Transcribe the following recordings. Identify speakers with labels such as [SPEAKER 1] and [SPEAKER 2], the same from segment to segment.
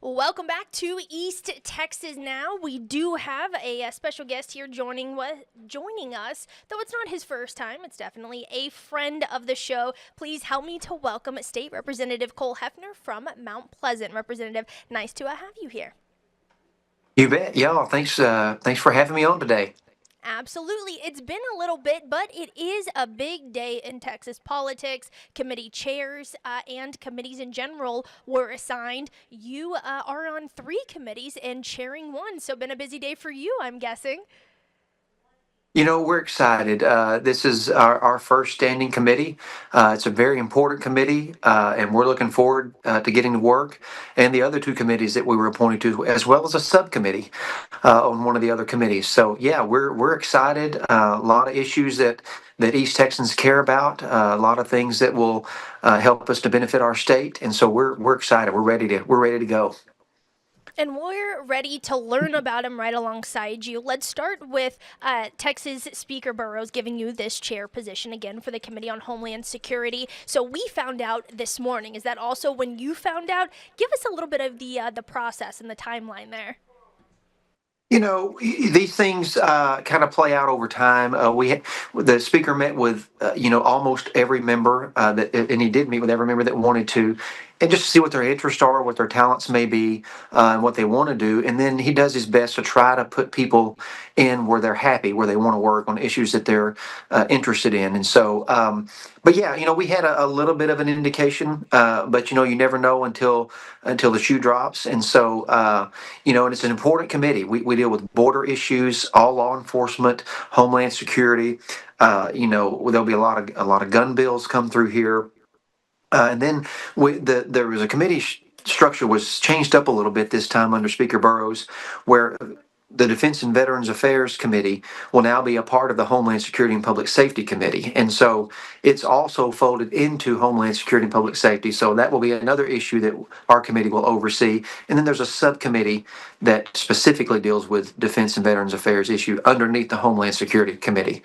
[SPEAKER 1] Welcome back to East Texas Now. We do have a special guest here joining us, though it's not his first time. It's definitely a friend of the show. Please help me to welcome State Representative Cole Hefner from Mount Pleasant. Representative, nice to have you here.
[SPEAKER 2] You bet. Yeah, thanks for having me on today.
[SPEAKER 1] Absolutely. It's been a little bit, but it is a big day in Texas politics. Committee chairs and committees in general were assigned. You are on 3 committees and chairing one, so been a busy day for you, I'm guessing.
[SPEAKER 2] We're excited. This is our first standing committee. It's a very important committee, and we're looking forward to getting to work. And the other 2 committees that we were appointed to, as well as a subcommittee on one of the other committees. So yeah, we're excited. A lot of issues that East Texans care about. A lot of things that will help us to benefit our state. And so we're excited. We're ready to go.
[SPEAKER 1] And we're ready to learn about him right alongside you. Let's start with Texas Speaker Burrows giving you this chair position again for the Committee on Homeland Security. So we found out this morning. Is that also when you found out? Give us a little bit of the process and the timeline there.
[SPEAKER 2] These things kind of play out over time. The speaker met with almost every member and he did meet with every member that wanted to, and just to see what their interests are, what their talents may be, and what they want to do. And then he does his best to try to put people in where they're happy, where they want to work on issues that they're interested in. And so, but yeah, we had a little bit of an indication, but you never know until the shoe drops. And so. And it's an important committee. We deal with border issues, all law enforcement, Homeland Security. There'll be a lot of gun bills come through here, and then there was a committee structure was changed up a little bit this time under Speaker Burrows, where the Defense and Veterans Affairs Committee will now be a part of the Homeland Security and Public Safety Committee. And so it's also folded into Homeland Security and Public Safety. So that will be another issue that our committee will oversee. And then there's a subcommittee that specifically deals with Defense and Veterans Affairs issue underneath the Homeland Security Committee.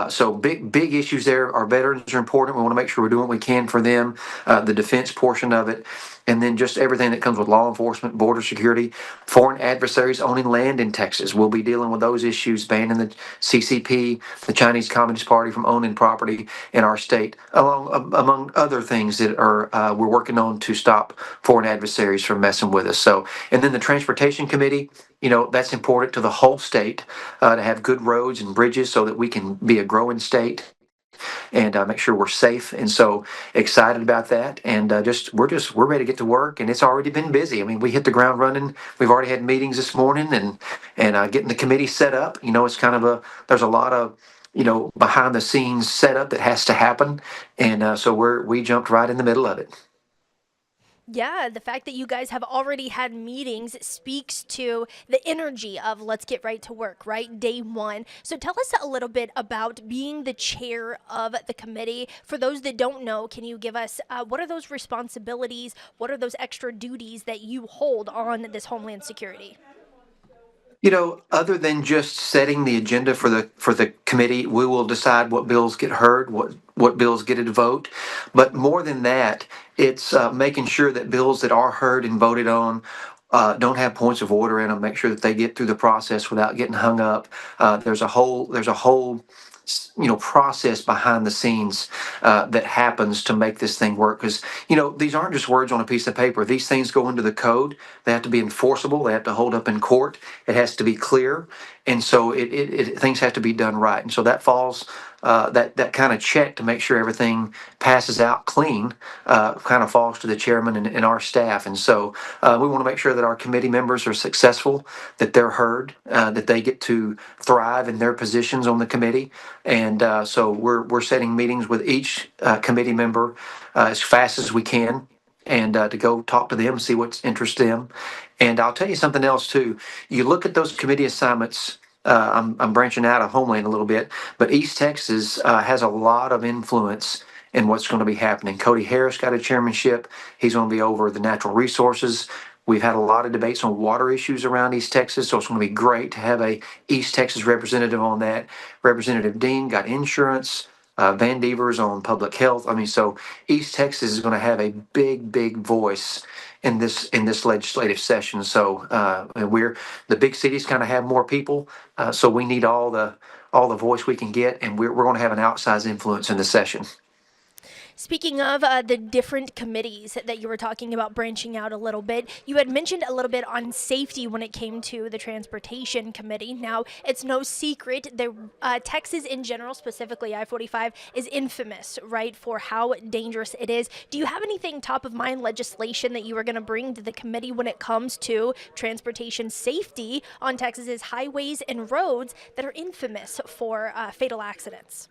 [SPEAKER 2] So big issues there. Our veterans are important. We want to make sure we're doing what we can for them, the defense portion of it, and then just everything that comes with law enforcement, border security, foreign adversaries owning land in Texas. We'll be dealing with those issues, banning the CCP, the Chinese Communist Party from owning property in our state, among other things that are we're working on to stop foreign adversaries from messing with us. So, and then the Transportation Committee. That's important to the whole state to have good roads and bridges so that we can be a growing state and make sure we're safe. And so excited about that. And we're ready to get to work. And it's already been busy. I mean, we hit the ground running. We've already had meetings this morning and getting the committee set up. It's kind of there's a lot of behind the scenes setup that has to happen. And so we jumped right in the middle of it.
[SPEAKER 1] Yeah, the fact that you guys have already had meetings speaks to the energy of let's get right to work, right? Day one. So tell us a little bit about being the chair of the committee. For those that don't know, can you give us what are those responsibilities? What are those extra duties that you hold on this Homeland Security?
[SPEAKER 2] Other than just setting the agenda for the committee, we will decide what bills get heard, what bills get a vote. But more than that, it's making sure that bills that are heard and voted on don't have points of order in them. Make sure that they get through the process without getting hung up. There's a whole process behind the scenes that happens to make this thing work, because these aren't just words on a piece of paper. These things go into the code. They have to be enforceable. They have to hold up in court. It has to be clear. And so things have to be done right. And so that falls that kind of check to make sure everything passes out clean kind of falls to the chairman and our staff. And so we want to make sure that our committee members are successful, that they're heard, that they get to thrive in their positions on the committee. And so we're setting meetings with each committee member as fast as we can, and to go talk to them, see what's interests them. And I'll tell you something else too. You look at those committee assignments. I'm branching out of Homeland a little bit, but East Texas has a lot of influence in what's going to be happening. Cody Harris got a chairmanship. He's going to be over the natural resources. We've had a lot of debates on water issues around East Texas, so it's going to be great to have a East Texas representative on that. Representative Dean got insurance. Van Devers on public health. I mean, so East Texas is going to have a big voice in this legislative session. So and we're the big cities kind of have more people, so we need all the voice we can get, and we're going to have an outsized influence in the session.
[SPEAKER 1] Speaking of the different committees that you were talking about branching out a little bit, you had mentioned a little bit on safety when it came to the Transportation Committee. Now, it's no secret that Texas in general, specifically I-45, is infamous, right, for how dangerous it is. Do you have anything top of mind legislation that you are going to bring to the committee when it comes to transportation safety on Texas's highways and roads that are infamous for fatal accidents?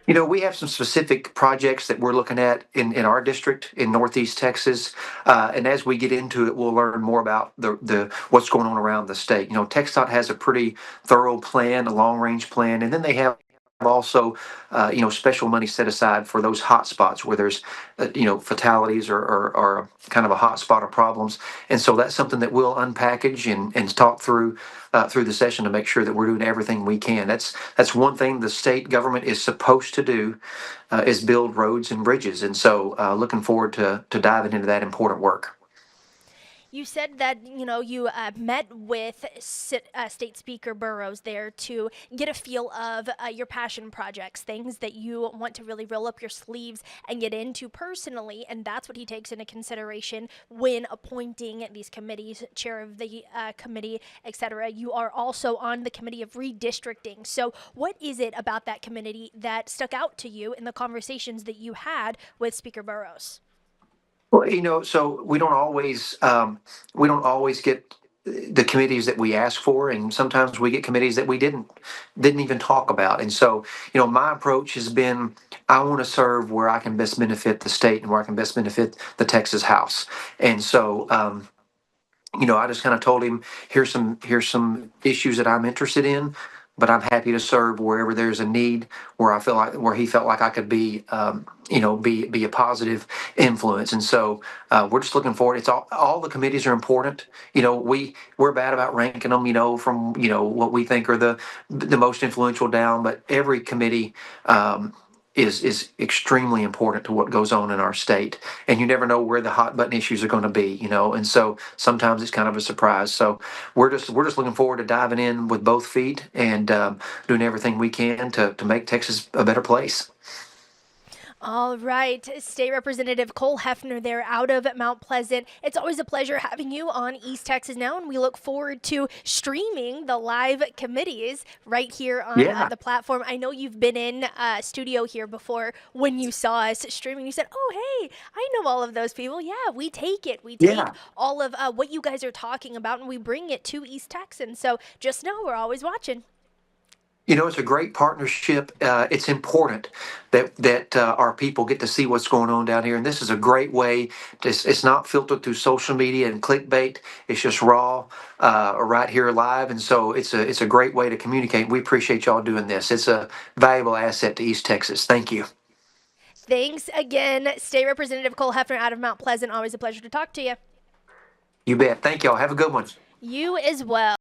[SPEAKER 2] You know, we have some specific projects that we're looking at in our district in Northeast Texas, and as we get into it, we'll learn more about the what's going on around the state. You know, TxDOT has a pretty thorough plan, a long range plan, and then they have also, special money set aside for those hot spots where there's, fatalities or kind of a hot spot of problems. And so that's something that we'll unpackage and talk through the session to make sure that we're doing everything we can. That's one thing the state government is supposed to do, is build roads and bridges. And so looking forward to diving into that important work.
[SPEAKER 1] You said that you met with State Speaker Burrows there to get a feel of your passion projects, things that you want to really roll up your sleeves and get into personally, and that's what he takes into consideration when appointing these committees, chair of the committee, etc. You are also on the committee of redistricting. So, what is it about that committee that stuck out to you in the conversations that you had with Speaker Burrows?
[SPEAKER 2] Well, so we don't always get the committees that we ask for, and sometimes we get committees that we didn't even talk about. And so, my approach has been I want to serve where I can best benefit the state and where I can best benefit the Texas House. And so, I just kind of told him, here's some issues that I'm interested in, but I'm happy to serve wherever there's a need, where he felt like I could be, be a positive influence. And so we're just looking forward. It's all the committees are important. We're bad about ranking them, from what we think are the most influential down, but every committee. Is extremely important to what goes on in our state, and you never know where the hot button issues are going to be, and so sometimes it's kind of a surprise. So we're just looking forward to diving in with both feet and doing everything we can to make Texas a better place.
[SPEAKER 1] All right, State Representative Cole Hefner there out of Mount Pleasant. It's always a pleasure having you on East Texas Now, and we look forward to streaming the live committees right here on
[SPEAKER 2] Yeah,
[SPEAKER 1] the platform. I know you've been in studio here before when you saw us streaming. You said, oh, hey, I know all of those people. Yeah, we take it. We take
[SPEAKER 2] yeah.
[SPEAKER 1] all of what you guys are talking about, and we bring it to East Texans. So just know we're always watching.
[SPEAKER 2] It's a great partnership. It's important that our people get to see what's going on down here, and this is a great way. It's not filtered through social media and clickbait. It's just raw, right here live, and so it's a great way to communicate. We appreciate y'all doing this. It's a valuable asset to East Texas. Thank you.
[SPEAKER 1] Thanks again, State Representative Cole Hefner out of Mount Pleasant. Always a pleasure to talk to you.
[SPEAKER 2] You bet. Thank y'all. Have a good one.
[SPEAKER 1] You as well.